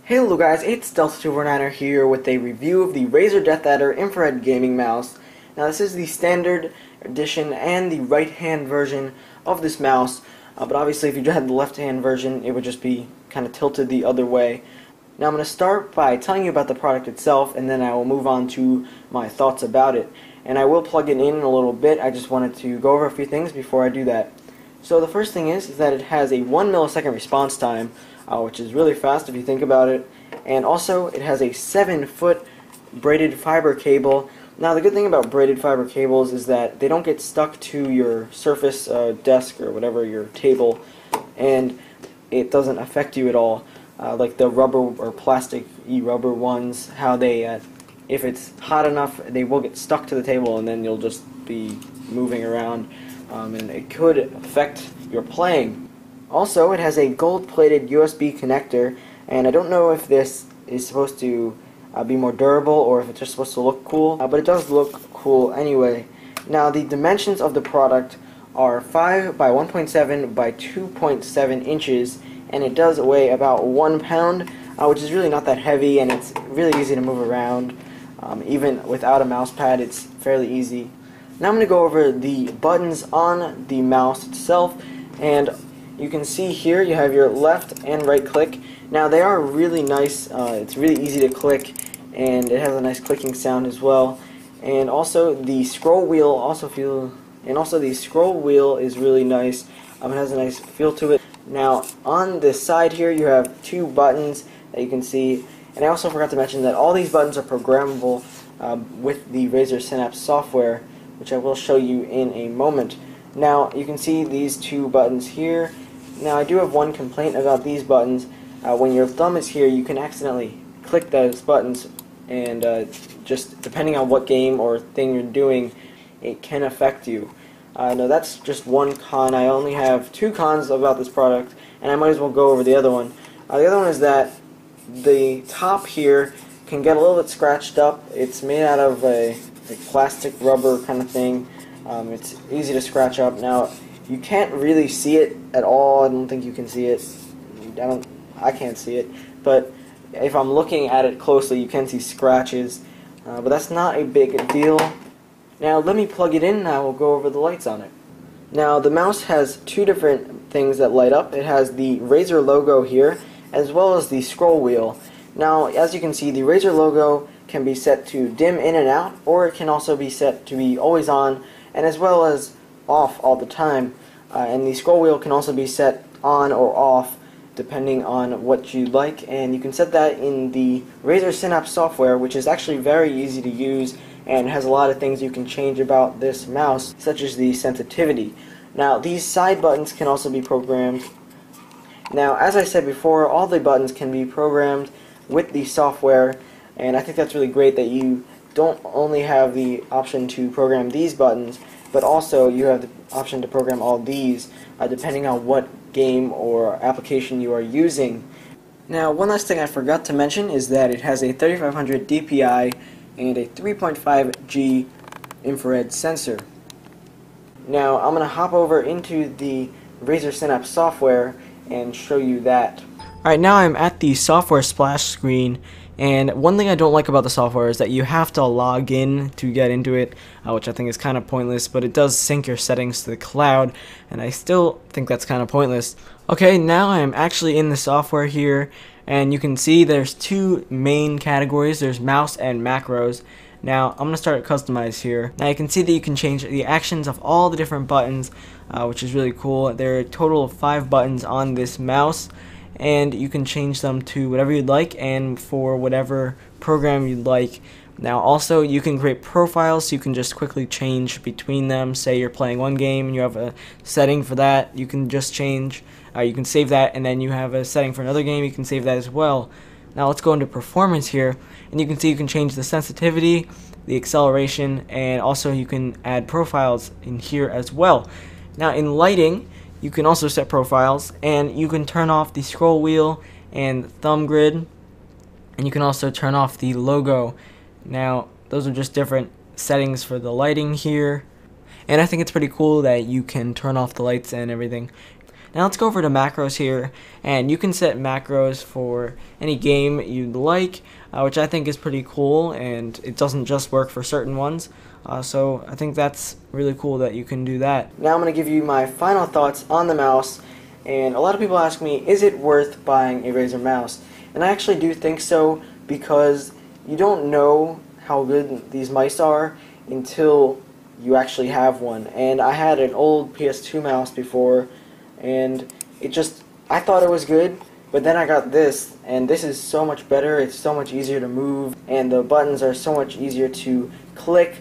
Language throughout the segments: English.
Hello guys, it's Delta249er here with a review of the Razer DeathAdder infrared gaming mouse. Now this is the standard edition and the right hand version of this mouse, but obviously if you had the left hand version it would just be kind of tilted the other way. Now I'm going to start by telling you about the product itself, and then I will move on to my thoughts about it. And I will plug it in a little bit. I just wanted to go over a few things before I do that. So the first thing is that it has a 1 millisecond response time, which is really fast if you think about it. And also it has a 7-foot braided fiber cable. Now the good thing about braided fiber cables is that they don't get stuck to your Surface desk or whatever, your table, and it doesn't affect you at all. Like the rubber or plastic rubber ones, how they, if it's hot enough, they will get stuck to the table and then you'll just be moving around, and it could affect your playing. Also, it has a gold-plated USB connector, and I don't know if this is supposed to be more durable or if it's just supposed to look cool, but it does look cool anyway. Now, the dimensions of the product are 5 by 1.7 by 2.7 inches, and it does weigh about 1 pound, which is really not that heavy, and it's really easy to move around. Even without a mouse pad, it's fairly easy. Now I'm going to go over the buttons on the mouse itself, and you can see here you have your left and right click. Now they are really nice. It's really easy to click, and it has a nice clicking sound as well. And also the scroll wheel is really nice. It has a nice feel to it. Now on the side here you have 2 buttons that you can see, and I also forgot to mention that all these buttons are programmable with the Razer Synapse software, which I will show you in a moment. Now you can see these 2 buttons here. Now I do have one complaint about these buttons. When your thumb is here, you can accidentally click those buttons, and just depending on what game or thing you're doing, it can affect you. No, that's just one con. I only have 2 cons about this product, and I might as well go over the other one. The other one is that the top here can get a little bit scratched up. It's made out of a plastic rubber kind of thing. It's easy to scratch up. Now, you can't really see it at all. I don't think you can see it. I can't see it. But if I'm looking at it closely, you can see scratches. But that's not a big deal. Now let me plug it in and I will go over the lights on it. Now the mouse has 2 different things that light up. It has the Razer logo here, as well as the scroll wheel. Now as you can see, the Razer logo can be set to dim in and out, or it can also be set to be always on, and as well as off all the time. And the scroll wheel can also be set on or off depending on what you like, and you can set that in the Razer Synapse software, which is actually very easy to use and has a lot of things you can change about this mouse, such as the sensitivity. Now these side buttons can also be programmed. Now as I said before, all the buttons can be programmed with the software, and I think that's really great that you don't only have the option to program these buttons, but also you have the option to program all these depending on what game or application you are using. Now one last thing I forgot to mention is that it has a 3500 DPI and a 3.5G infrared sensor. Now I'm going to hop over into the Razer Synapse software and show you that. Alright, now I'm at the software splash screen, and one thing I don't like about the software is that you have to log in to get into it, which I think is kind of pointless, but it does sync your settings to the cloud, and I still think that's kind of pointless. Okay, now I am actually in the software here, and you can see there's 2 main categories. There's mouse and macros. Now I'm going to start at customize here. Now you can see that you can change the actions of all the different buttons, which is really cool. There are a total of 5 buttons on this mouse, and you can change them to whatever you'd like and for whatever program you'd like. Now also you can create profiles, so you can just quickly change between them. Say you're playing one game and you have a setting for that, you can just change. You can save that, and then you have a setting for another game, you can save that as well. Now let's go into performance here, and you can see you can change the sensitivity, the acceleration, and also you can add profiles in here as well. Now in lighting, you can also set profiles, and you can turn off the scroll wheel and thumb grid, and you can also turn off the logo. Now those are just different settings for the lighting here, and I think it's pretty cool that you can turn off the lights and everything. Now let's go over to macros here, and you can set macros for any game you'd like, which I think is pretty cool, and it doesn't just work for certain ones. So I think that's really cool that you can do that. Now I'm going to give you my final thoughts on the mouse, and a lot of people ask me, is it worth buying a Razer mouse? And I actually do think so, because you don't know how good these mice are until you actually have one. And I had an old PS2 mouse before, and I thought it was good, but then I got this, and this is so much better. It's so much easier to move, and the buttons are so much easier to click,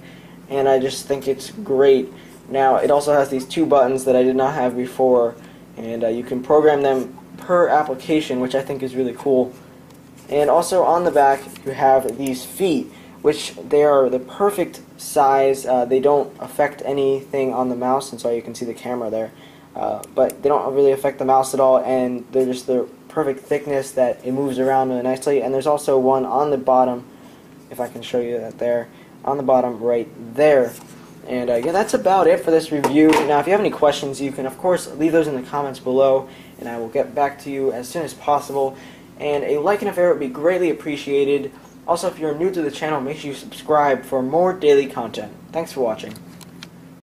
and I just think it's great. Now it also has these two buttons that I did not have before, and you can program them per application, which I think is really cool. And also on the back you have these feet, which they are the perfect size. They don't affect anything on the mouse, and so you can see the camera there. But they don't really affect the mouse at all, and they're just the perfect thickness that it moves around really nicely. And there's also one on the bottom, if I can show you that there, on the bottom right there. And yeah, that's about it for this review. Now if you have any questions, you can of course leave those in the comments below, and I will get back to you as soon as possible. And a like and a favorite would be greatly appreciated. Also, if you're new to the channel, make sure you subscribe for more daily content. Thanks for watching.